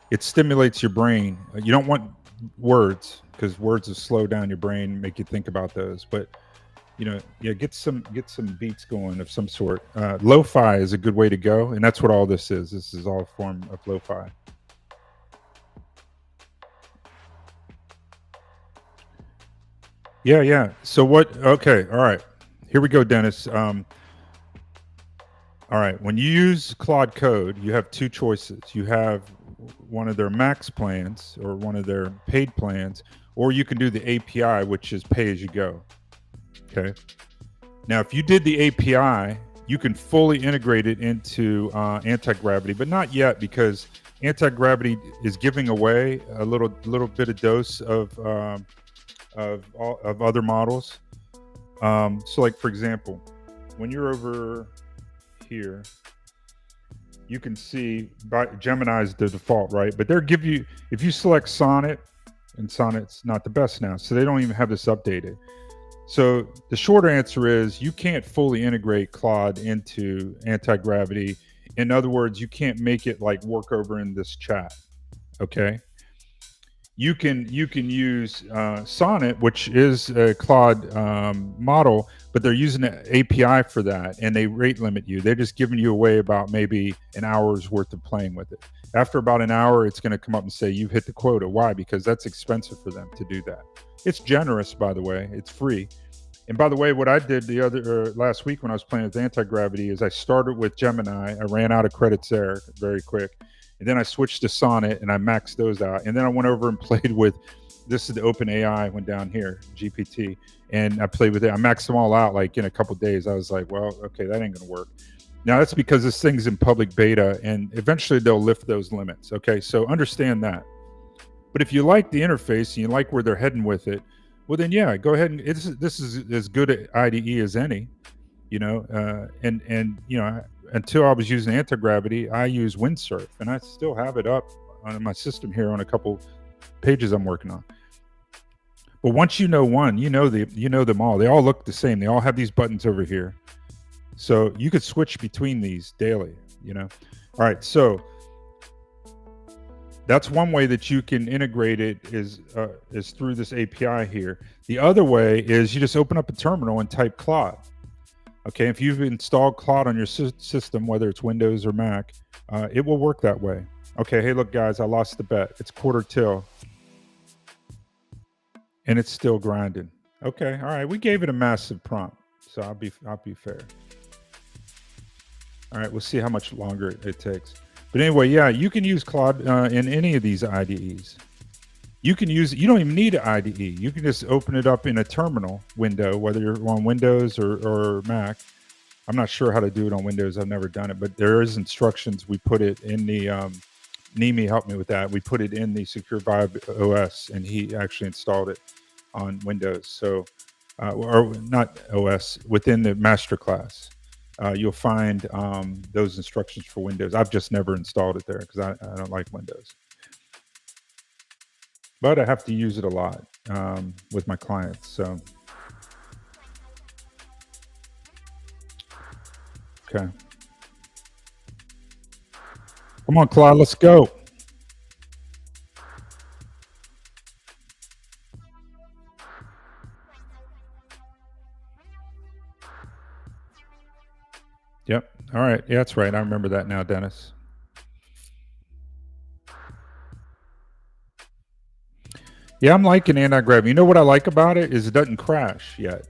It stimulates your brain. You don't want words, because words will slow down your brain, make you think about those. But get some beats going of some sort. Lo-fi is a good way to go, and that's what all this is. This is all a form of lo-fi. Yeah. So what? Okay, all right. Here we go, Dennis. All right. When you use Claude Code, you have 2 choices. You have one of their max plans or one of their paid plans, or you can do the API, which is pay as you go. Okay. Now, if you did the API, you can fully integrate it into Anti-Gravity, but not yet, because Anti-Gravity is giving away a little bit of dose of other models. So, like for example, when you're over here, you can see Gemini is the default, right? But they're give you, if you select Sonnet, and Sonnet's not the best now, so they don't even have this updated. So the short answer is you can't fully integrate Claude into Anti-Gravity. In other words, you can't make it like work over in this chat. Okay. You can use Sonnet, which is a Claude model, but they're using an API for that, and they rate limit you. They're just giving you away about maybe an hour's worth of playing with it. After about an hour, it's going to come up and say you've hit the quota. Why? Because that's expensive for them to do that. It's generous, by the way. It's free. And by the way, what I did last week when I was playing with Anti-Gravity is I started with Gemini. I ran out of credits there very quick. And then I switched to Sonnet and I maxed those out. And then I went over and played with, this is the OpenAI, went down here, GPT. And I played with it. I maxed them all out like in a couple of days. I was like, well, okay, that ain't going to work. Now that's because this thing's in public beta, and eventually they'll lift those limits. Okay, so understand that. But if you like the interface and you like where they're heading with it, well then yeah, go ahead and this is as good an IDE as any, and until I was using anti-gravity, I use Windsurf, and I still have it up on my system here on a couple pages I'm working on. But once you know one, you know them all. They all look the same. They all have these buttons over here, so you could switch between these daily. All right, so that's one way that you can integrate it is through this API here. The other way is you just open up a terminal and type Claude. Okay, if you've installed Claude on your system, whether it's Windows or Mac, it will work that way. Okay, hey, look, guys, I lost the bet. It's quarter till, and it's still grinding. Okay, all right, we gave it a massive prompt, so I'll be fair. All right, we'll see how much longer it takes. But anyway, yeah, you can use Claude in any of these IDEs. You can use it. You don't even need an IDE. You can just open it up in a terminal window, whether you're on Windows or Mac. I'm not sure how to do it on Windows. I've never done it, but there is instructions. We put it in the Nimi helped me with that. We put it in the Secure Vibe OS, and he actually installed it on Windows. So, or not OS, within the masterclass. You'll find those instructions for Windows. I've just never installed it there because I don't like Windows. But I have to use it a lot with my clients. So, okay. Come on, Claude, let's go. Yep. All right. Yeah, that's right. I remember that now, Dennis. Yeah, I'm liking anti-gravity. You know what I like about it is it doesn't crash yet.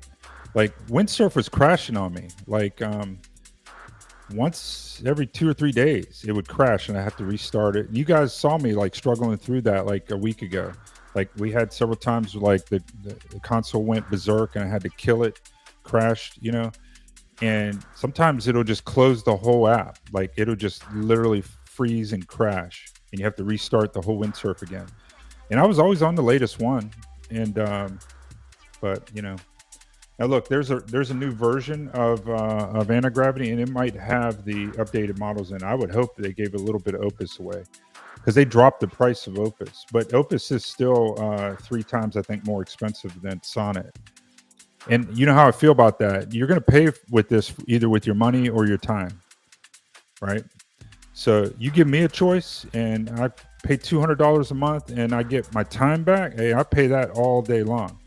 Like Windsurf was crashing on me. Like once every 2 or 3 days, it would crash and I have to restart it. You guys saw me like struggling through that like a week ago. Like we had several times like the console went berserk and I had to kill it, crashed, and sometimes it'll just close the whole app. Like it'll just literally freeze and crash and you have to restart the whole Windsurf again. And I was always on the latest one. And, but now look, there's a new version of anti-gravity and it might have the updated models in. I would hope they gave a little bit of Opus away because they dropped the price of Opus, but Opus is still 3 times, I think, more expensive than Sonnet. And you know how I feel about that. You're going to pay with this either with your money or your time, right? So you give me a choice and I pay $200 a month and I get my time back. Hey, I pay that all day long,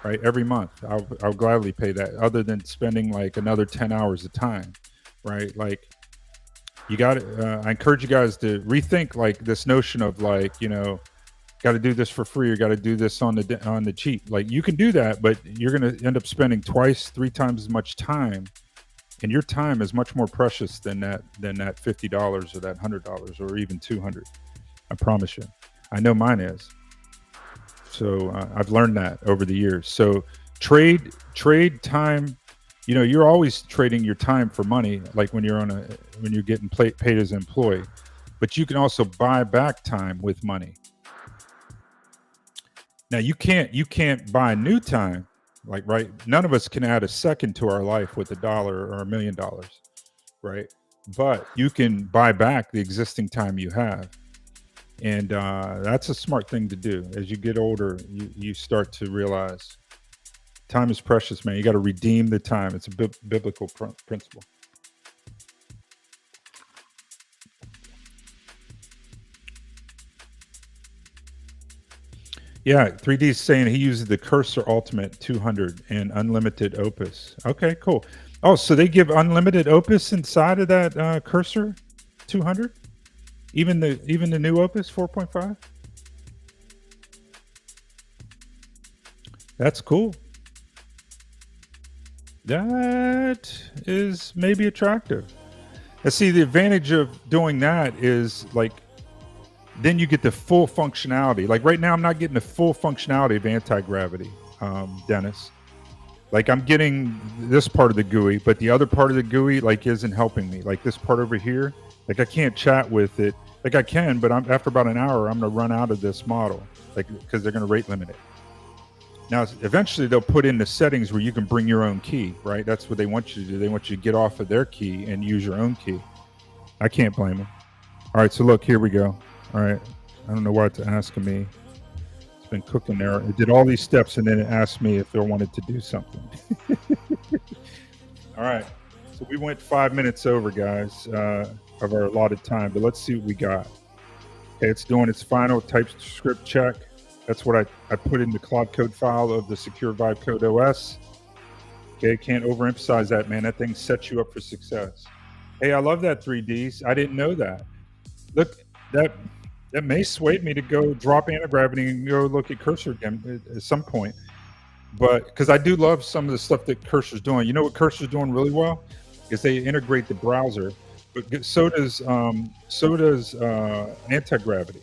right? Every month. I'll gladly pay that other than spending like another 10 hours of time, right? Like you got to, I encourage you guys to rethink like this notion of like, got to do this for free or got to do this on the cheap. Like you can do that, but you're going to end up spending 2-3 times as much time, and your time is much more precious than that $50 or that $100 or even $200. I promise you. I know mine is. So I've learned that over the years. So trade time. You're always trading your time for money, like when you're getting paid as an employee, but you can also buy back time with money. Now you can't buy new time, like, right? None of us can add a second to our life with $1 or $1 million, right? But you can buy back the existing time you have. And that's a smart thing to do. As you get older, you start to realize time is precious, man. You got to redeem the time. It's a biblical principle. Yeah, 3D is saying he uses the Cursor Ultimate 200 and unlimited Opus. Okay, cool. Oh, so they give unlimited Opus inside of that Cursor 200? Even the new Opus 4.5? That's cool. That is maybe attractive. And see, the advantage of doing that is like then you get the full functionality. Like right now, I'm not getting the full functionality of anti-gravity, Dennis. Like I'm getting this part of the GUI, but the other part of the GUI like isn't helping me. Like this part over here, like I can't chat with it. Like I can, but after about an hour, I'm gonna run out of this model, like because they're gonna rate limit it. Now, eventually, they'll put in the settings where you can bring your own key, right? That's what they want you to do. They want you to get off of their key and use your own key. I can't blame them. All right, so look, here we go. All right, I don't know why it's asking me. It's been cooking there. It did all these steps, and then it asked me if I wanted to do something. All right, so we went 5 minutes over, guys, of our allotted time, but let's see what we got. Okay, it's doing its final TypeScript check. That's what I put in the Claude Code file of the Secure Vibe Code OS. Okay, can't overemphasize that, man. That thing sets you up for success. Hey, I love that 3Ds. I didn't know that. Look, that may sway me to go drop anti-gravity and go look at Cursor again at some point. But because I do love some of the stuff that Cursor's doing. You know what Cursor's doing really well is they integrate the browser, but so does anti-gravity,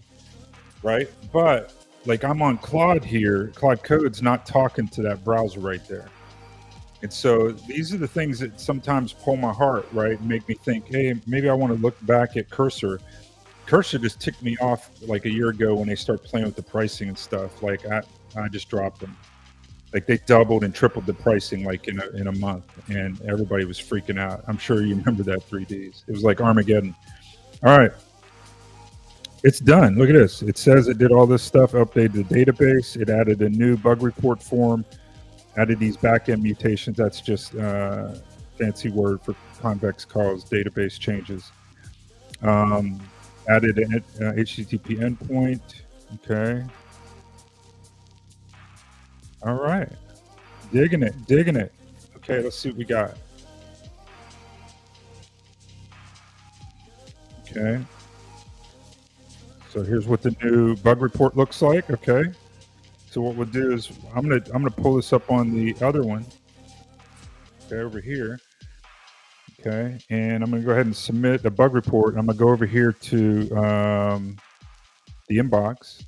right? But like I'm on Claude here, Claude Code's not talking to that browser right there. And so these are the things that sometimes pull my heart, right? And make me think, hey, maybe I want to look back at Cursor. Cursor just ticked me off like a year ago when they start playing with the pricing and stuff. Like I just dropped them. Like they doubled and tripled the pricing like in a month, and everybody was freaking out. I'm sure you remember that 3Ds. It was like Armageddon. All right. It's done. Look at this. It says it did all this stuff, updated the database. It added a new bug report form, added these backend mutations. That's just fancy word for convex calls, database changes. Added an HTTP endpoint. Okay. All right. Digging it. Okay, let's see what we got. Okay. So here's what the new bug report looks like. Okay. So what we'll do is I'm gonna pull this up on the other one. Okay, over here. Okay, and I'm gonna go ahead and submit the bug report. I'm gonna go over here to the inbox.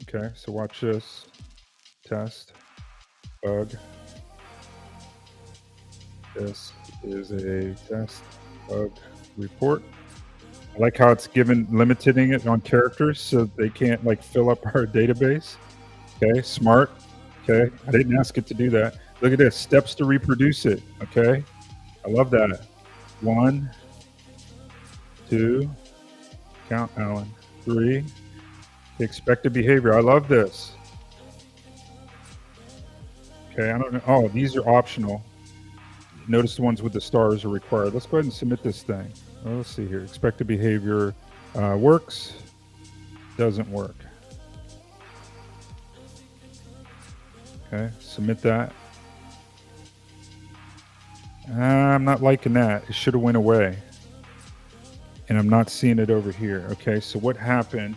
Okay, so watch this. Test bug. This is a test bug report. I like how it's limiting it on characters so they can't like fill up our database. Okay, smart. Okay, I didn't ask it to do that. Look at this, steps to reproduce it. Okay, I love that. 1, 2, count Alan. 3, expected behavior. I love this. Okay, I don't know. Oh, these are optional. Notice the ones with the stars are required. Let's go ahead and submit this thing. Well, let's see here. Expected behavior works, doesn't work. Okay, submit that. I'm not liking that. It should have went away. And I'm not seeing it over here. Okay, so what happened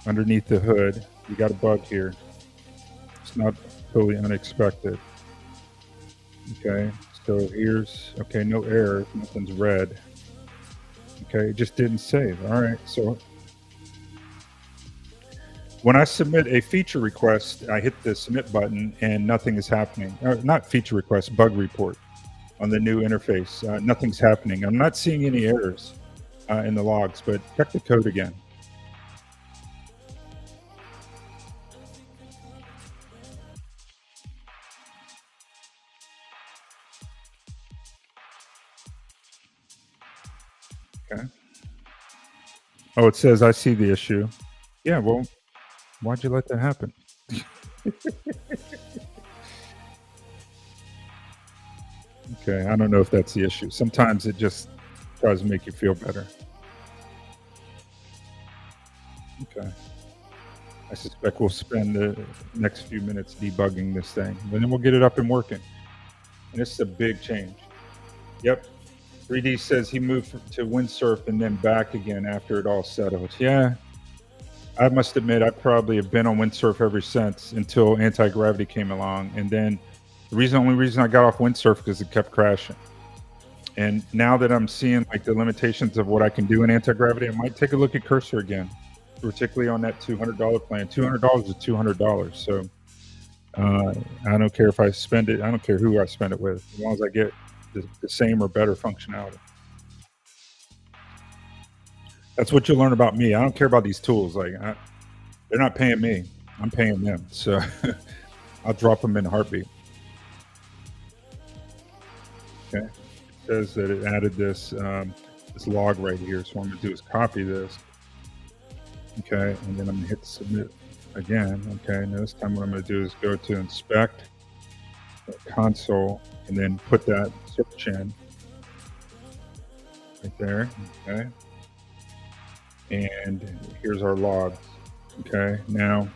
underneath the hood? You got a bug here. It's not totally unexpected. Okay, so here's, okay, no error. Nothing's red. Okay, it just didn't save. All right, so when I submit a feature request, I hit the submit button and nothing is happening. Not feature request, bug report on the new interface. Nothing's happening. I'm not seeing any errors in the logs, but check the code again. Okay. Oh, it says I see the issue. Yeah, well, why'd you let that happen? Okay, I don't know if that's the issue. Sometimes it just tries to make you feel better. Okay. I suspect we'll spend the next few minutes debugging this thing, but then we'll get it up and working. And this is a big change. Yep. 3D says he moved to Windsurf and then back again after it all settled. Yeah. I must admit, I probably have been on Windsurf ever since until anti-gravity came along. And then the only reason I got off Windsurf because it kept crashing. And now that I'm seeing like the limitations of what I can do in anti-gravity, I might take a look at Cursor again, particularly on that $200 plan. $200 is $200. So I don't care if I spend it. I don't care who I spend it with, as long as I get the same or better functionality. That's what you'll learn about me. I don't care about these tools. Like they're not paying me. I'm paying them, so I'll drop them in a heartbeat. Okay. It says that it added this log right here. So what I'm going to do is copy this. Okay, and then I'm going to hit submit again. Okay, now this time what I'm going to do is go to inspect console and then put that search in right there. Okay, and here's our logs. Okay, now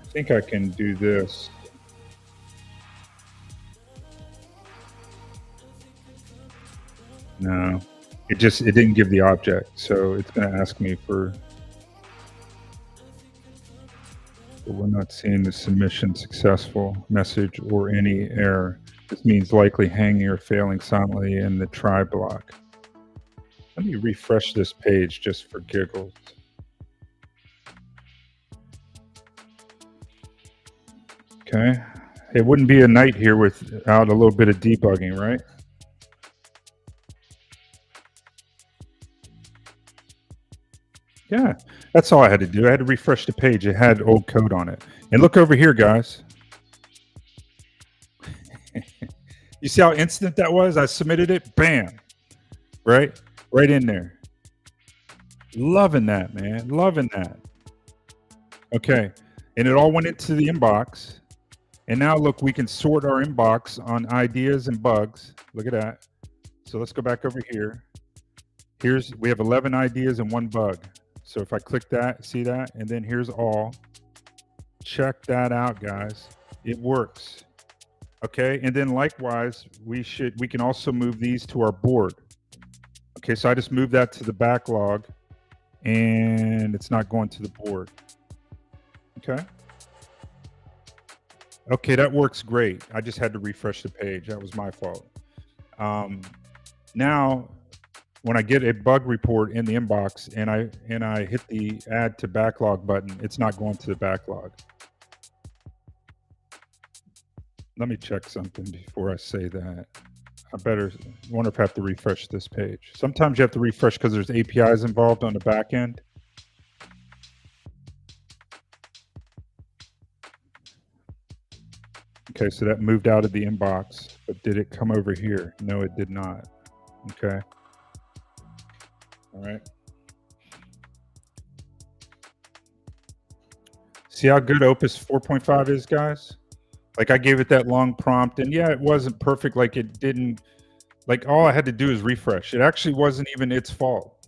I think I can do this. No, it didn't give the object, so it's going to ask me for. But we're not seeing the submission successful message or any error. This means likely hanging or failing silently in the try block. Let me refresh this page just for giggles. Okay. It wouldn't be a night here without a little bit of debugging, right? Yeah, that's all I had to do. I had to refresh the page. It had old code on it. And look over here, guys. You see how instant that was? I submitted it, bam, right in there. Loving that, man. Loving that. Okay, and it all went into the inbox. And now look, we can sort our inbox on ideas and bugs. Look at that. So let's go back over here. We have 11 ideas and 1 bug. So if I click that, see that, and then here's all. Check that out, guys. It works. Okay, and then likewise, we can also move these to our board. Okay, so I just moved that to the backlog, and it's not going to the board. Okay. Okay, that works great. I just had to refresh the page. That was my fault. Now, when I get a bug report in the inbox and I hit the add to backlog button, it's not going to the backlog. Let me check something before I say that. I wonder if I have to refresh this page. Sometimes you have to refresh because there's APIs involved on the back end. Okay, so that moved out of the inbox, but did it come over here? No, it did not. Okay. All right. See how good Opus 4.5 is, guys? Like I gave it that long prompt, and yeah, it wasn't perfect. Like it didn't, like all I had to do is refresh. It actually wasn't even its fault.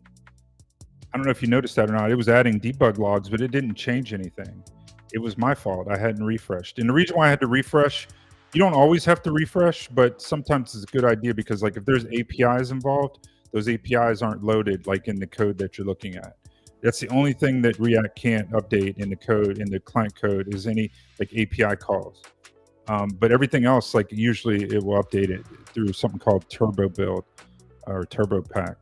I don't know if you noticed that or not. It was adding debug logs, but it didn't change anything. It was my fault. I hadn't refreshed. And the reason why I had to refresh, you don't always have to refresh, but sometimes it's a good idea because like if there's APIs involved, those APIs aren't loaded like in the code that you're looking at. That's the only thing that React can't update in the code, in the client code, is any like API calls. But everything else, like usually it will update it through something called Turbo Build or Turbo Pack.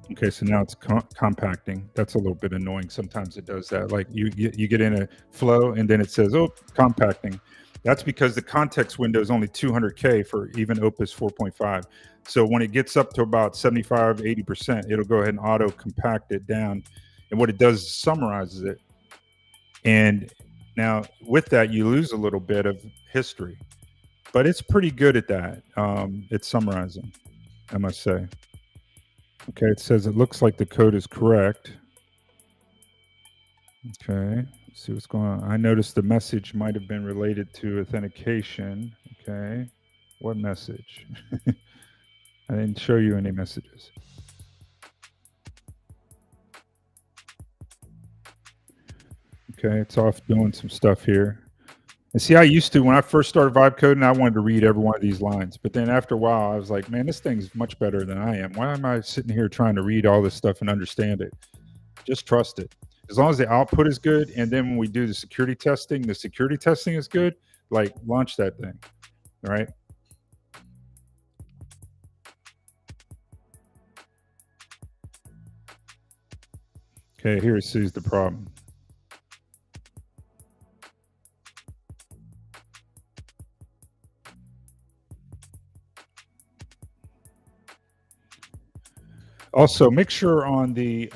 Okay, so now it's compacting. That's a little bit annoying. Sometimes it does that. Like you get in a flow and then it says, oh, compacting. That's because the context window is only 200K for even Opus 4.5. So when it gets up to about 75, 80%, it'll go ahead and auto compact it down. And what it does is summarizes it. And now with that, you lose a little bit of history, but it's pretty good at that. It's summarizing, I must say. Okay, it says it looks like the code is correct. Okay, let's see what's going on. I noticed the message might have been related to authentication. Okay, what message? I didn't show you any messages. Okay, it's off doing some stuff here. And see, I used to, when I first started vibe coding, I wanted to read every one of these lines. But then after a while, I was like, man, this thing's much better than I am. Why am I sitting here trying to read all this stuff and understand it? Just trust it. As long as the output is good, and then when we do the security testing is good, like launch that thing, all right? Okay, here it sees the problem. Also, make sure on the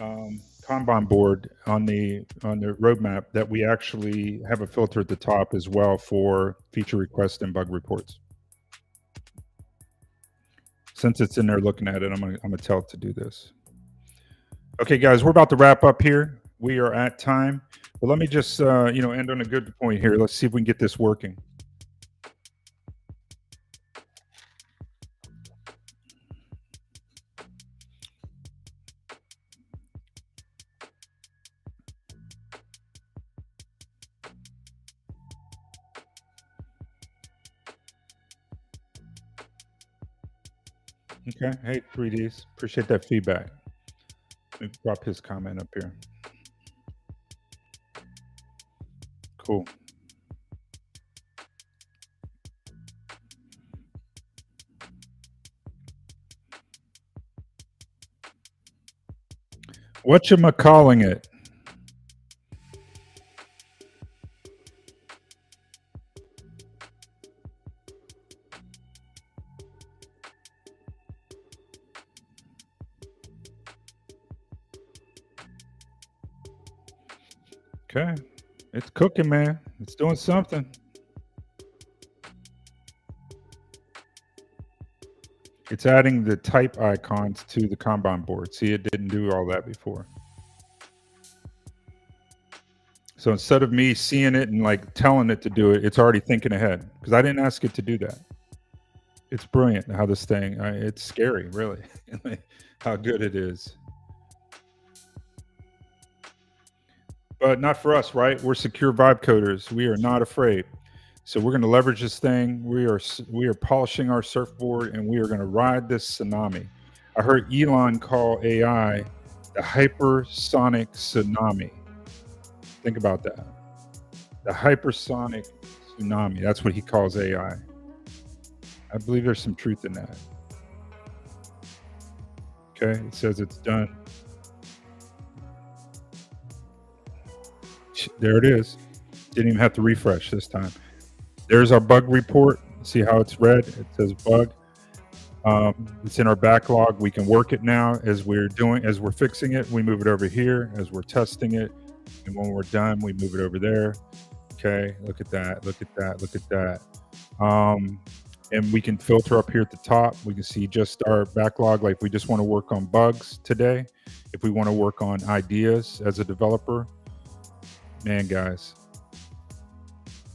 Kanban board on the roadmap that we actually have a filter at the top as well for feature requests and bug reports. Since it's in there looking at it, I'm gonna tell it to do this. Okay, guys, we're about to wrap up here. We are at time, but let me just end on a good point here. Let's see if we can get this working. Okay. Hey, 3Ds. Appreciate that feedback. Let me drop his comment up here. Cool. Whatchamacalling it? Okay. It's cooking, man. It's doing something. It's adding the type icons to the Kanban board. See, it didn't do all that before. So instead of me seeing it and like telling it to do it, it's already thinking ahead because I didn't ask it to do that. It's brilliant how this thing, it's scary, really, how good it is. But not for us, right? We're secure vibe coders. We are not afraid. So we're going to leverage this thing. We are polishing our surfboard and we are going to ride this tsunami. I heard Elon call AI the hypersonic tsunami. Think about that. The hypersonic tsunami. That's what he calls AI. I believe there's some truth in that. Okay, it says it's done. There it is. Didn't even have to refresh this time. There's our bug report. See how it's red? It says bug. It's in our backlog. We can work it now as we're fixing it. We move it over here as we're testing it. And when we're done, we move it over there. Okay, look at that. Look at that. Look at that. And we can filter up here at the top. We can see just our backlog. Like we just want to work on bugs today. If we want to work on ideas as a developer, man, guys,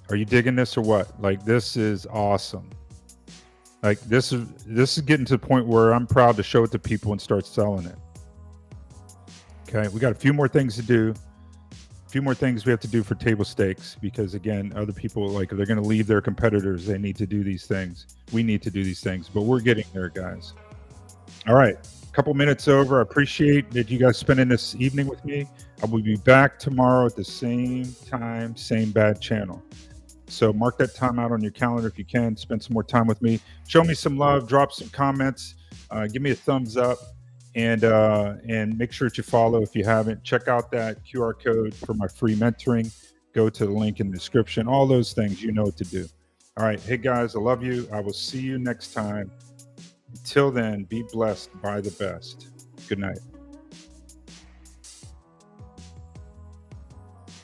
are you digging this or what? Like this is awesome. Like this is getting to the point where I'm proud to show it to people and start selling it. Okay, we got a few more things to do. A few more things we have to do for table stakes because again, other people, like if they're going to leave their competitors, they need to do these things. We need to do these things, but we're getting there, guys. All right, a couple minutes over. I appreciate that you guys spending this evening with me. I will be back tomorrow at the same time, same bad channel. So mark that time out on your calendar if you can. Spend some more time with me. Show me some love. Drop some comments. Give me a thumbs up. And make sure that you follow if you haven't. Check out that QR code for my free mentoring. Go to the link in the description. All those things, you know what to do. All right. Hey, guys, I love you. I will see you next time. Until then, be blessed by the best. Good night.